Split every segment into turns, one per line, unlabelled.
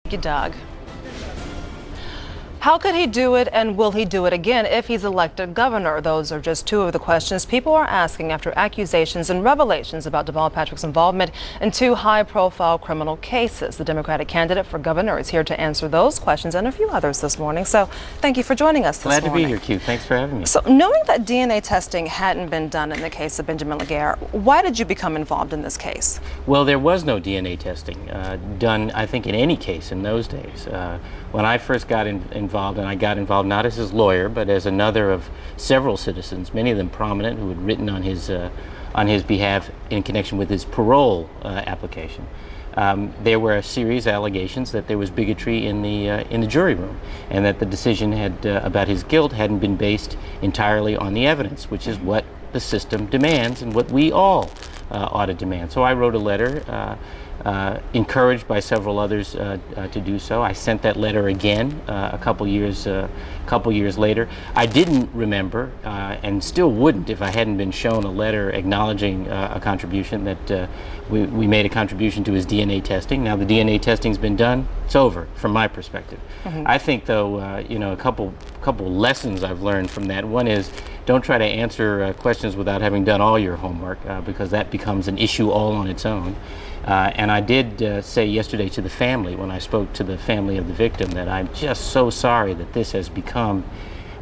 Thank you, Doug. How could he do it, and will he do it again if he's elected governor? Those are just two of the questions people are asking after accusations and revelations about Deval Patrick's involvement in two high-profile criminal cases. The Democratic candidate for governor is here to answer those questions and a few others this morning. So thank you for joining us this morning.
Glad to be here, Q. Thanks for having me.
So knowing that DNA testing hadn't been done in the case of Benjamin LaGuer, why did you become involved in this case?
Well, there was no DNA testing done, I think, in any case in those days. When I first got involved, and I got involved not as his lawyer, but as another of several citizens, many of them prominent, who had written on his behalf in connection with his parole application. There were a series of allegations that there was bigotry in the jury room, and that the decision about his guilt hadn't been based entirely on the evidence, which is what the system demands and what we all ought to demand. So I wrote a letter, encouraged by several others to do so. I sent that letter again a couple years later. I didn't remember, and still wouldn't if I hadn't been shown a letter acknowledging a contribution that we made a contribution to his DNA testing. Now the DNA testing's been done. It's over from my perspective. I think, though, a couple lessons I've learned from that. One is, don't try to answer questions without having done all your homework, because that becomes an issue all on its own. And I did say yesterday to the family, when I spoke to the family of the victim, that I'm just so sorry that this has become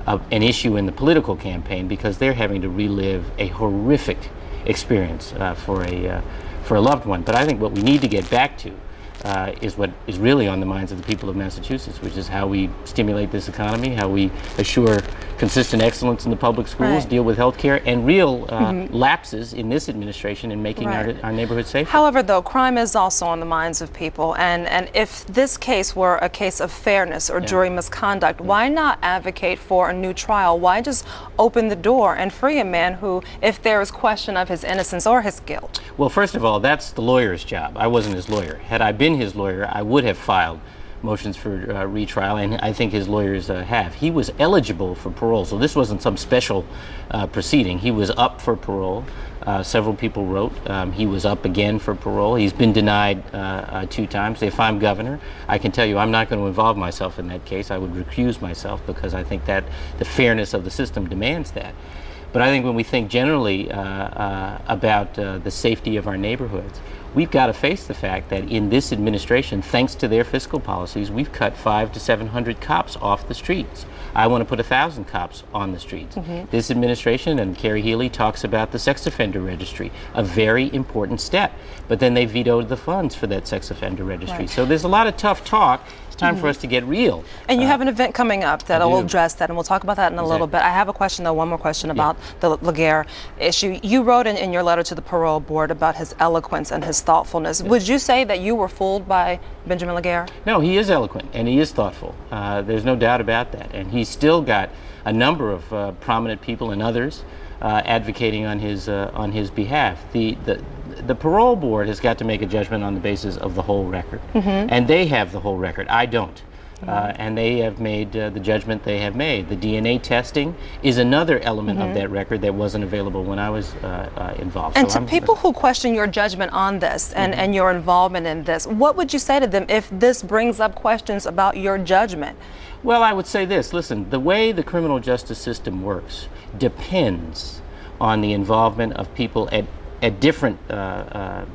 an issue in the political campaign, because they're having to relive a horrific experience for a loved one. But I think what we need to get back to is what is really on the minds of the people of Massachusetts, which is how we stimulate this economy, how we assure consistent excellence in the public schools, deal with health care, and real lapses in this administration in making our neighborhoods safer.
However, though, crime is also on the minds of people, and if this case were a case of fairness or jury misconduct, why not advocate for a new trial? Why just open the door and free a man who, if there is question of his innocence or his guilt?
Well, first of all, that's the lawyer's job. I wasn't his lawyer. Had I been his lawyer, I would have filed motions for retrial, and I think his lawyers have. He was eligible for parole, so this wasn't some special proceeding. He was up for parole. Several people wrote. He was up again for parole. He's been denied 2 times. If I'm governor, I can tell you I'm not going to involve myself in that case. I would recuse myself, because I think that the fairness of the system demands that. But I think when we think generally about the safety of our neighborhoods, we've got to face the fact that in this administration, thanks to their fiscal policies, we've cut 500 to 700 cops off the streets. I want to put 1,000 cops on the streets. This administration, and Carrie Healy talks about the sex offender registry, a very important step. But then they vetoed the funds for that sex offender registry. So there's a lot of tough talk. It's time for us to get real. And
you have an event coming up that will address that, and we'll talk about that in a little bit. I have a question, though, one more question about the LaGuer issue. You wrote in your letter to the parole board about his eloquence and his thoughtfulness. Would you say that you were fooled by Benjamin LaGuer?
No, he is eloquent and he is thoughtful. There's no doubt about that. And he's still got a number of prominent people and others advocating on his behalf. The parole board has got to make a judgment on the basis of the whole record, and they have the whole record. I don't. And they have made the judgment they have made. The DNA testing is another element of that record that wasn't available when I was involved.
And so to people who question your judgment on this and your involvement in this, what would you say to them if this brings up questions about your judgment?
Well, I would say this. Listen, the way the criminal justice system works depends on the involvement of people at different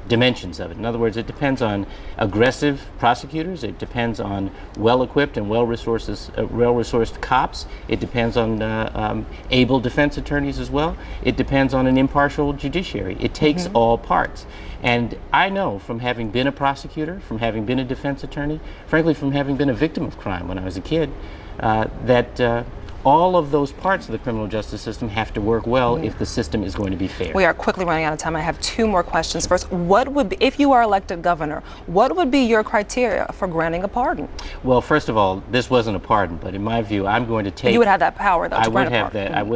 dimensions of it. In other words, it depends on aggressive prosecutors. It depends on well-equipped and well-resourced cops. It depends on able defense attorneys as well. It depends on an impartial judiciary. It takes all parts. And I know, from having been a prosecutor, from having been a defense attorney, frankly, from having been a victim of crime when I was a kid, that all of those parts of the criminal justice system have to work well if the system is going to be fair.
We are quickly running out of time. I have 2 more questions. First, what would be, if you are elected governor, what would be your criteria for granting a pardon?
Well, first of all, this wasn't a pardon, but in my view, I'm going to take...
You would have that power, though,
I would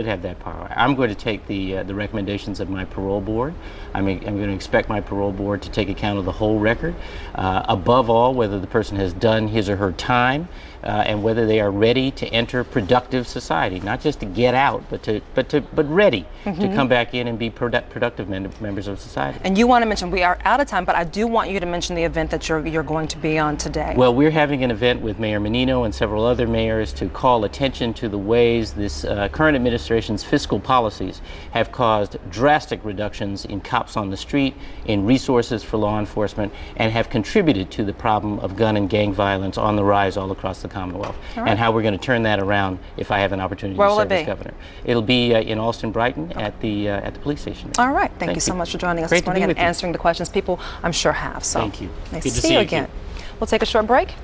have that power. I'm going to take the recommendations of my parole board. I'm going to expect my parole board to take account of the whole record. Above all, whether the person has done his or her time, and whether they are ready to enter productive society, not just to get out, but ready to come back in and be productive members of society.
And you want to mention, we are out of time, but I do want you to mention the event that you're going to be on today.
Well, we're having an event with Mayor Menino and several other mayors to call attention to the ways this current administration's fiscal policies have caused drastic reductions in cops on the street, in resources for law enforcement, and have contributed to the problem of gun and gang violence on the rise all across the Commonwealth. And how we're going to turn that around if I have an opportunity to serve as governor. It'll be in Alston Brighton at the police station.
All right. Thank you so much for joining us this morning and answering the questions people I'm sure have. So
thank you.
Nice to see you again. We'll take a short break.